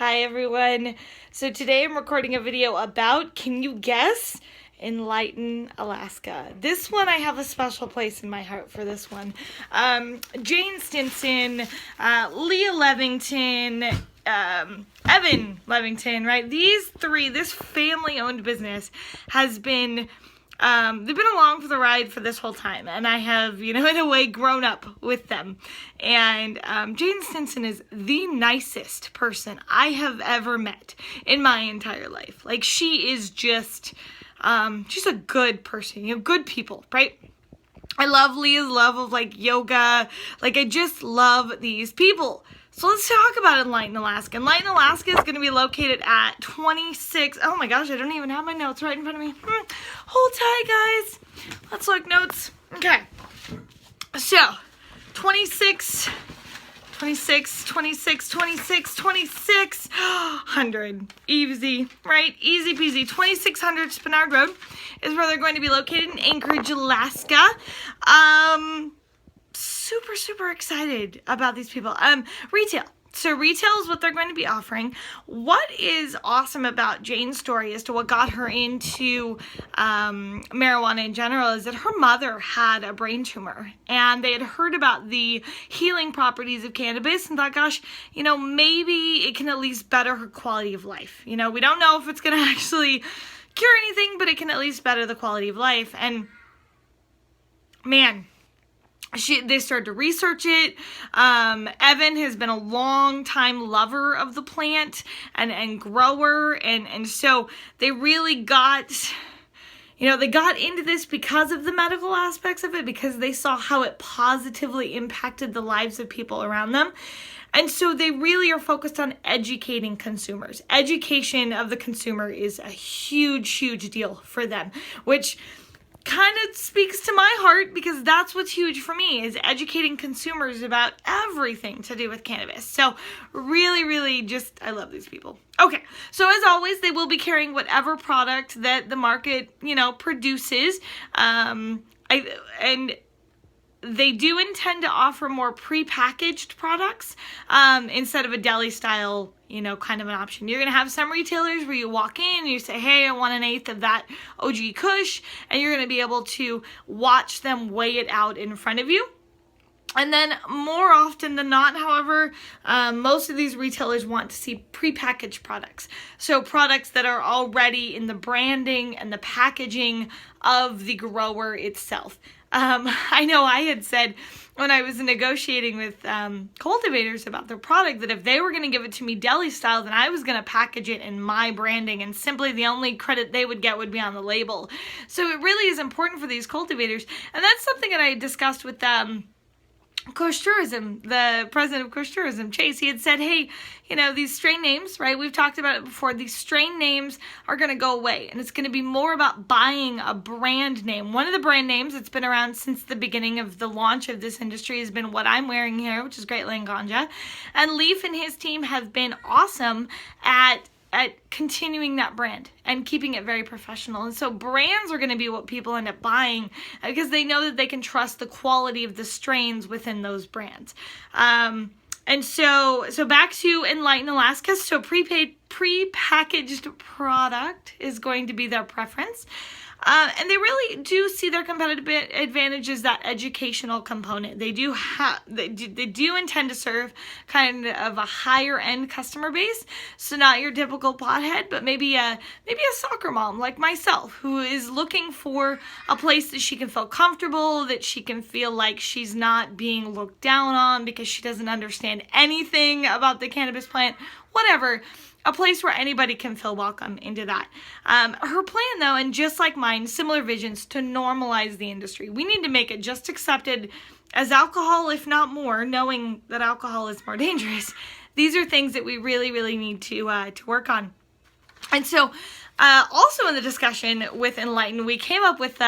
Hi everyone. So today I'm recording a video about, can you guess, Enlighten Alaska. This one, I have a special place in my heart for this one. Jane Stinson, Leah Levington, Evan Levington, right? These three, this family-owned business has been they've been along for the ride for this whole time, and I have, in a way, grown up with them. And Jane Stinson is the nicest person I have ever met in my entire life. Like, she is just, she's a good person, good people, right? I love Leah's love of, yoga. I just love these people. So let's talk about Enlighten Alaska. Enlighten Alaska is going to be located at 26... Oh my gosh, I don't even have my notes right in front of me. Hold tight, guys. Let's look notes. Okay. So, 2600. Easy, right? Easy peasy. 2600 Spenard Rd is where they're going to be located in Anchorage, Alaska. Super excited about these people. Retail. So retail is what they're going to be offering. What is awesome about Jane's story as to what got her into marijuana in general is that her mother had a brain tumor, and they had heard about the healing properties of cannabis and thought, gosh, maybe it can at least better her quality of life. We don't know if it's going to actually cure anything, but it can at least better the quality of life. And man, they started to research it. Evan has been a long time lover of the plant and grower. And so they really got, they got into this because of the medical aspects of it, because they saw how it positively impacted the lives of people around them. And so they really are focused on educating consumers. Education of the consumer is a huge deal for them, which kind of speaks to my heart, because that's what's huge for me, is educating consumers about everything to do with cannabis. So really just, I love these people. Okay, so as always, they will be carrying whatever product that the market, produces. And they do intend to offer more pre-packaged products instead of a deli style, kind of an option. You're going to have some retailers where you walk in and you say, hey, I want 1/8 of that OG Kush, and you're going to be able to watch them weigh it out in front of you. And then more often than not, however, most of these retailers want to see prepackaged products. So products that are already in the branding and the packaging of the grower itself. I know I had said when I was negotiating with cultivators about their product that if they were going to give it to me deli style, then I was going to package it in my branding, and simply the only credit they would get would be on the label. So it really is important for these cultivators, and that's something that I discussed with Kush Tourism, the president of Kush Tourism, Chase. He had said, hey, these strain names, right? We've talked about it before. These strain names are going to go away, and it's going to be more about buying a brand name. One of the brand names that's been around since the beginning of the launch of this industry has been what I'm wearing here, which is Great Land Ganja. And Leaf and his team have been awesome at continuing that brand and keeping it very professional. And so brands are going to be what people end up buying because they know that they can trust the quality of the strains within those brands. And so back to Enlighten Alaska. So pre-packaged product is going to be their preference. And they really do see their competitive advantage as that educational component. They do intend to serve kind of a higher end customer base. So not your typical pothead, but maybe a soccer mom like myself who is looking for a place that she can feel comfortable, that she can feel like she's not being looked down on because she doesn't understand anything about the cannabis plant, whatever. A place where anybody can feel welcome into that. Her plan, though, and just like mine, similar visions to normalize the industry. We need to make it just accepted as alcohol, if not more, knowing that alcohol is more dangerous. These are things that we really need to work on. And so, also in the discussion with Enlighten, we came up with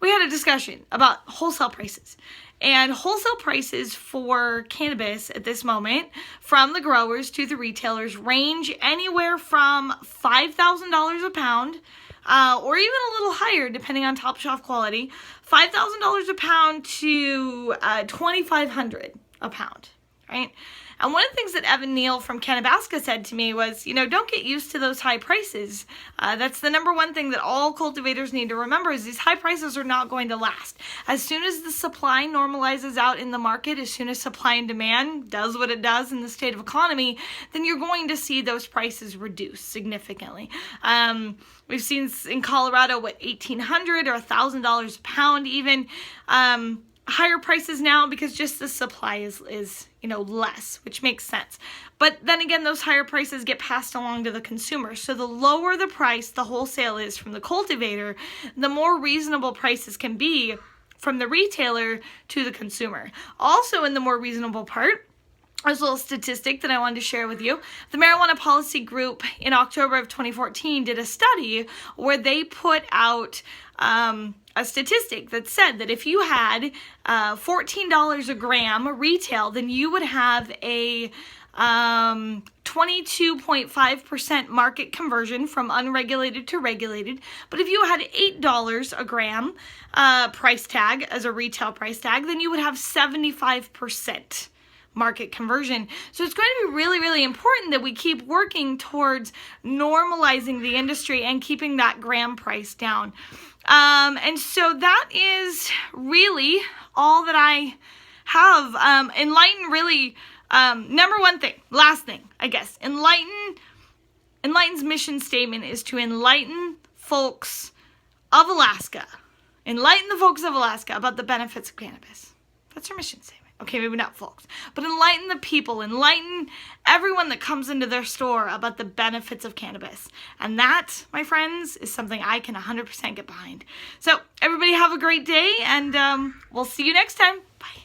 we had a discussion about wholesale prices. And wholesale prices for cannabis at this moment, from the growers to the retailers, range anywhere from $5,000 a pound, or even a little higher depending on top shelf quality, $5,000 a pound to $2,500 a pound, right? And one of the things that Evan Neal from Cannabaska said to me was, don't get used to those high prices. That's the number one thing that all cultivators need to remember is these high prices are not going to last. As soon as the supply normalizes out in the market, as soon as supply and demand does what it does in the state of economy, then you're going to see those prices reduce significantly. We've seen in Colorado, $1,800 or $1,000 a pound even. Higher prices now because just the supply is less, which makes sense. But then again, those higher prices get passed along to the consumer. So the lower the price the wholesale is from the cultivator, the more reasonable prices can be from the retailer to the consumer. Also, in the more reasonable part, there's a little statistic that I wanted to share with you. The Marijuana Policy Group in October of 2014 did a study where they put out a statistic that said that if you had $14 a gram retail, then you would have a 22.5% market conversion from unregulated to regulated. But if you had $8 a gram price tag as a retail price tag, then you would have 75% market conversion. So it's going to be really, really important that we keep working towards normalizing the industry and keeping that gram price down. And so that is really all that I have. Enlighten really, number one thing, last thing, I guess, Enlighten's mission statement is to enlighten folks of Alaska, enlighten the folks of Alaska about the benefits of cannabis. That's our mission statement. Okay, maybe not folks, but enlighten the people, enlighten everyone that comes into their store about the benefits of cannabis. And that, my friends, is something I can 100% get behind. So everybody have a great day, and we'll see you next time. Bye.